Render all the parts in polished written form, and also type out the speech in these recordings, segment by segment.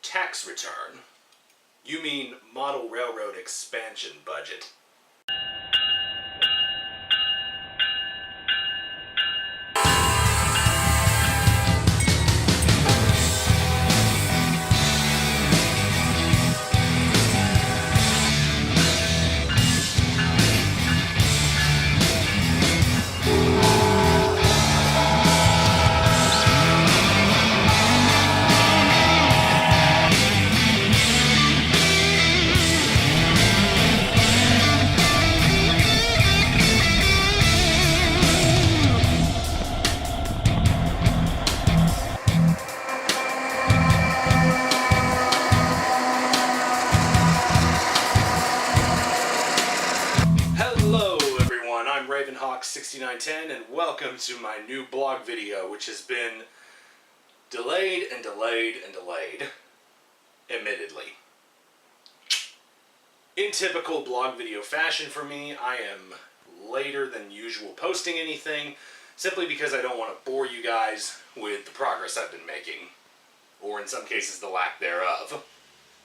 tax return. You mean model railroad expansion budget. Hawk6910 and welcome to my new blog video, which has been delayed and delayed and delayed, admittedly. In typical blog video fashion for me, I am later than usual posting anything, simply because I don't want to bore you guys with the progress I've been making, or in some cases the lack thereof.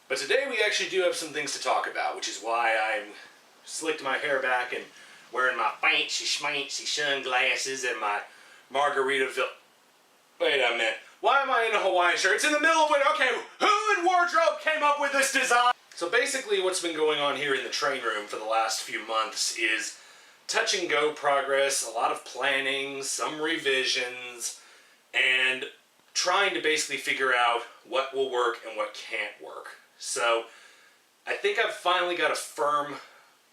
But today we actually do have some things to talk about, which is why I slicked my hair back and wearing my fancy schmancy sunglasses and my Margaritaville. Wait a minute. Why am I in a Hawaiian shirt? It's in the middle of winter. Okay, who in wardrobe came up with this design? So basically what's been going on here in the train room for the last few months is touch and go progress, a lot of planning, some revisions, and trying to basically figure out what will work and what can't work. So I think I've finally got a firm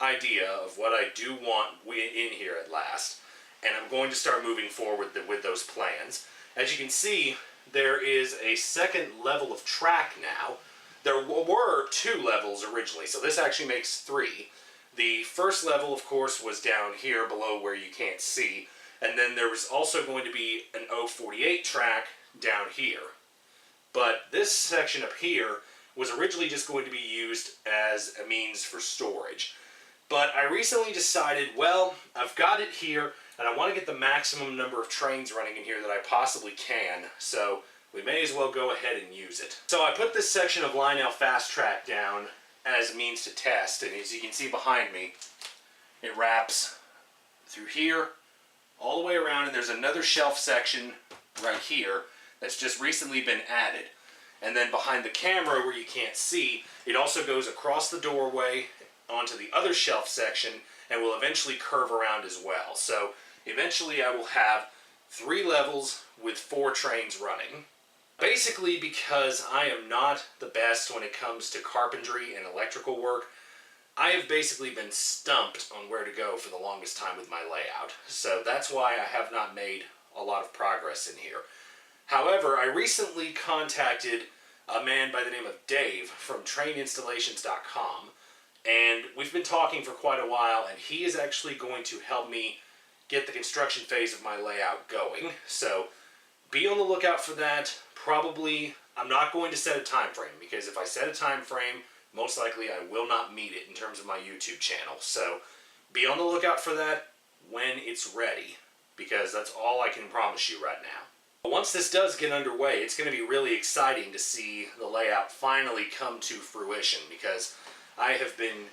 idea of what I do want in here at last, and I'm going to start moving forward with those plans. As you can see, there is a second level of track now. There were 2 levels originally, so this actually makes 3. The first level, of course, was down here below where you can't see, and then there was also going to be an 048 track down here. But this section up here was originally just going to be used as a means for storage. But I recently decided, well, I've got it here, and I want to get the maximum number of trains running in here that I possibly can, so we may as well go ahead and use it. So I put this section of Lionel Fast Track down as a means to test, and as you can see behind me, it wraps through here, all the way around, and there's another shelf section right here that's just recently been added. And then behind the camera, where you can't see, it also goes across the doorway onto the other shelf section and will eventually curve around as well. So eventually I will have 3 levels with 4 trains running. Basically because I am not the best when it comes to carpentry and electrical work, I have basically been stumped on where to go for the longest time with my layout. So that's why I have not made a lot of progress in here. However, I recently contacted a man by the name of Dave from traininstallations.com, and we've been talking for quite a while, and he is actually going to help me get the construction phase of my layout going. So be on the lookout for that. Probably, I'm not going to set a time frame, because if I set a time frame, most likely I will not meet it in terms of my YouTube channel. So be on the lookout for that when it's ready, because that's all I can promise you right now. But once this does get underway, it's going to be really exciting to see the layout finally come to fruition, because I have been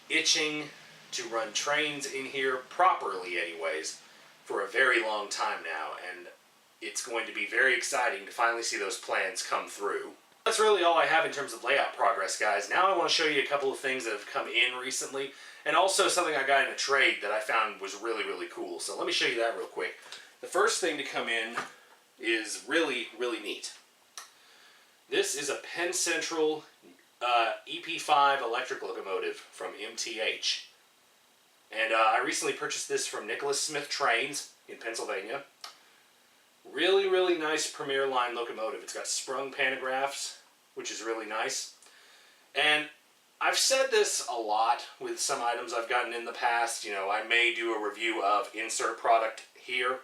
itching to run trains in here properly anyways for a very long time now, and it's going to be very exciting to finally see those plans come through. That's really all I have in terms of layout progress, guys. Now I want to show you a couple of things that have come in recently, and also something I got in a trade that I found was really, really cool. So let me show you that real quick. The first thing to come in is really, really neat. This is a Penn Central EP-5 electric locomotive from MTH. And I recently purchased this from Nicholas Smith Trains in Pennsylvania. Really, really nice premier line locomotive. It's got sprung pantographs, which is really nice. And I've said this a lot with some items I've gotten in the past. You know, I may do a review of insert product here.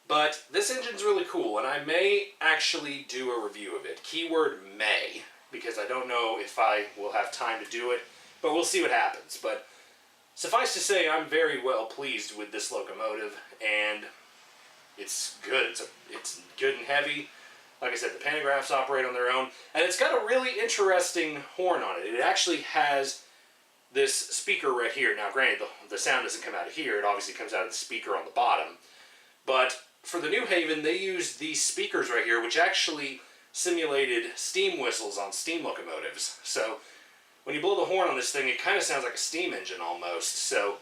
But this engine's really cool, and I may actually do a review of it. Keyword may, because I don't know if I will have time to do it, but we'll see what happens. But suffice to say, I'm very well pleased with this locomotive, and it's good. It's good and heavy. Like I said, the pantographs operate on their own, and it's got a really interesting horn on it. It actually has this speaker right here. Now, granted, the sound doesn't come out of here. It obviously comes out of the speaker on the bottom. But for the New Haven, they used these speakers right here, which actually simulated steam whistles on steam locomotives. So when you blow the horn on this thing, it kind of sounds like a steam engine almost. So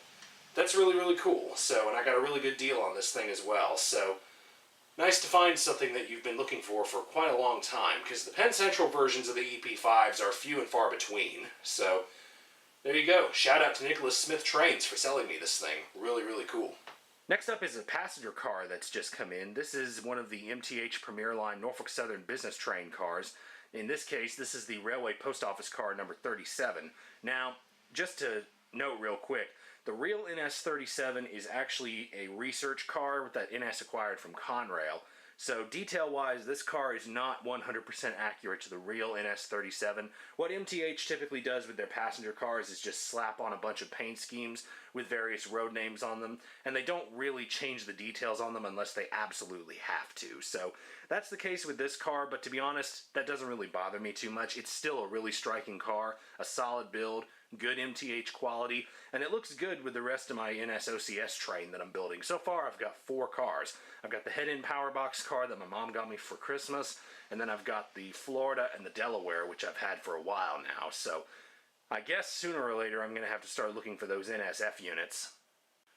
that's really, really cool. So, and I got a really good deal on this thing as well. So nice to find something that you've been looking for quite a long time, because the Penn Central versions of the EP-5s are few and far between. So there you go. Shout out to Nicholas Smith Trains for selling me this thing. Really, really cool. Next up is a passenger car that's just come in. This is one of the MTH Premier Line Norfolk Southern business train cars. In this case, this is the Railway Post Office car number 37. Now, just to note real quick, the real NS-37 is actually a research car that NS acquired from Conrail. So detail-wise, this car is not 100% accurate to the real NS-37. What MTH typically does with their passenger cars is just slap on a bunch of paint schemes with various road names on them, and they don't really change the details on them unless they absolutely have to. So that's the case with this car, but to be honest, that doesn't really bother me too much. It's still a really striking car, a solid build, good MTH quality, and it looks good with the rest of my NS OCS train that I'm building. So far, I've got 4 cars. I've got the head-in power box car that my mom got me for Christmas, and then I've got the Florida and the Delaware, which I've had for a while now. So I guess sooner or later I'm going to have to start looking for those NSF units.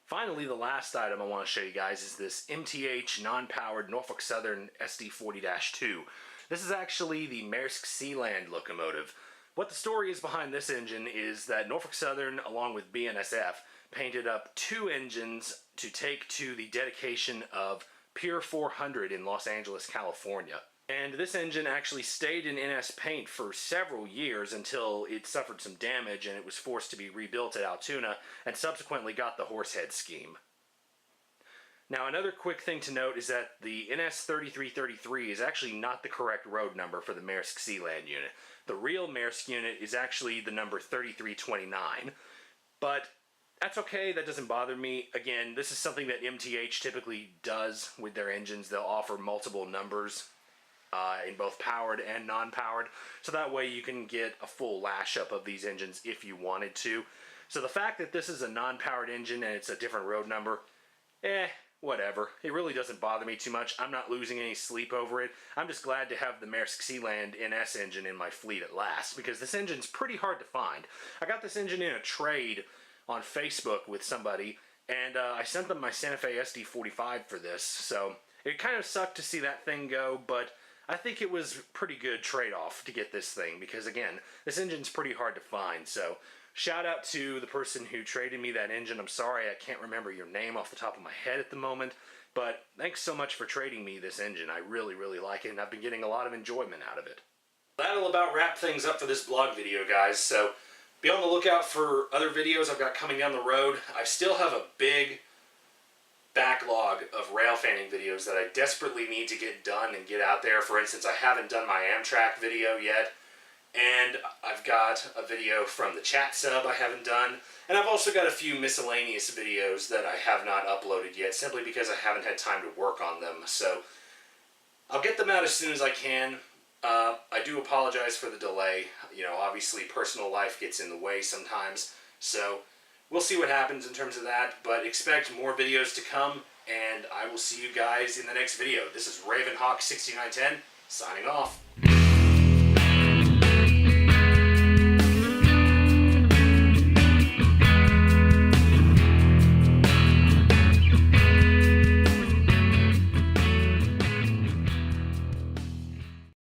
Finally, the last item I want to show you guys is this MTH non-powered Norfolk Southern SD40-2. This is actually the Maersk Sealand locomotive. What the story is behind this engine is that Norfolk Southern, along with BNSF, painted up 2 engines to take to the dedication of Pier 400 in Los Angeles, California. And this engine actually stayed in NS paint for several years until it suffered some damage and it was forced to be rebuilt at Altoona, and subsequently got the horsehead scheme. Now, another quick thing to note is that the NS3333 is actually not the correct road number for the Maersk Sealand unit. The real Maersk unit is actually the number 3329, but that's okay, that doesn't bother me. Again, this is something that MTH typically does with their engines. They'll offer multiple numbers in both powered and non-powered, so that way you can get a full lash-up of these engines if you wanted to. So the fact that this is a non-powered engine and it's a different road number, whatever. It really doesn't bother me too much. I'm not losing any sleep over it. I'm just glad to have the Maersk Sealand NS engine in my fleet at last, because this engine's pretty hard to find. I got this engine in a trade on Facebook with somebody, and I sent them my Santa Fe SD45 for this, so it kind of sucked to see that thing go, but I think it was a pretty good trade-off to get this thing, because again, this engine's pretty hard to find. So shout out to the person who traded me that engine. I'm sorry I can't remember your name off the top of my head at the moment, but thanks so much for trading me this engine. I really, really like it, and I've been getting a lot of enjoyment out of it. That'll about wrap things up for this blog video, guys, so be on the lookout for other videos I've got coming down the road. I still have a big backlog of rail fanning videos that I desperately need to get done and get out there. For instance, I haven't done my Amtrak video yet, and I've got a video from the chat sub I haven't done, and I've also got a few miscellaneous videos that I have not uploaded yet, simply because I haven't had time to work on them. So I'll get them out as soon as I can. I do apologize for the delay. You know, obviously personal life gets in the way sometimes, so we'll see what happens in terms of that, but expect more videos to come, and I will see you guys in the next video. This is Ravenhawk6910, signing off.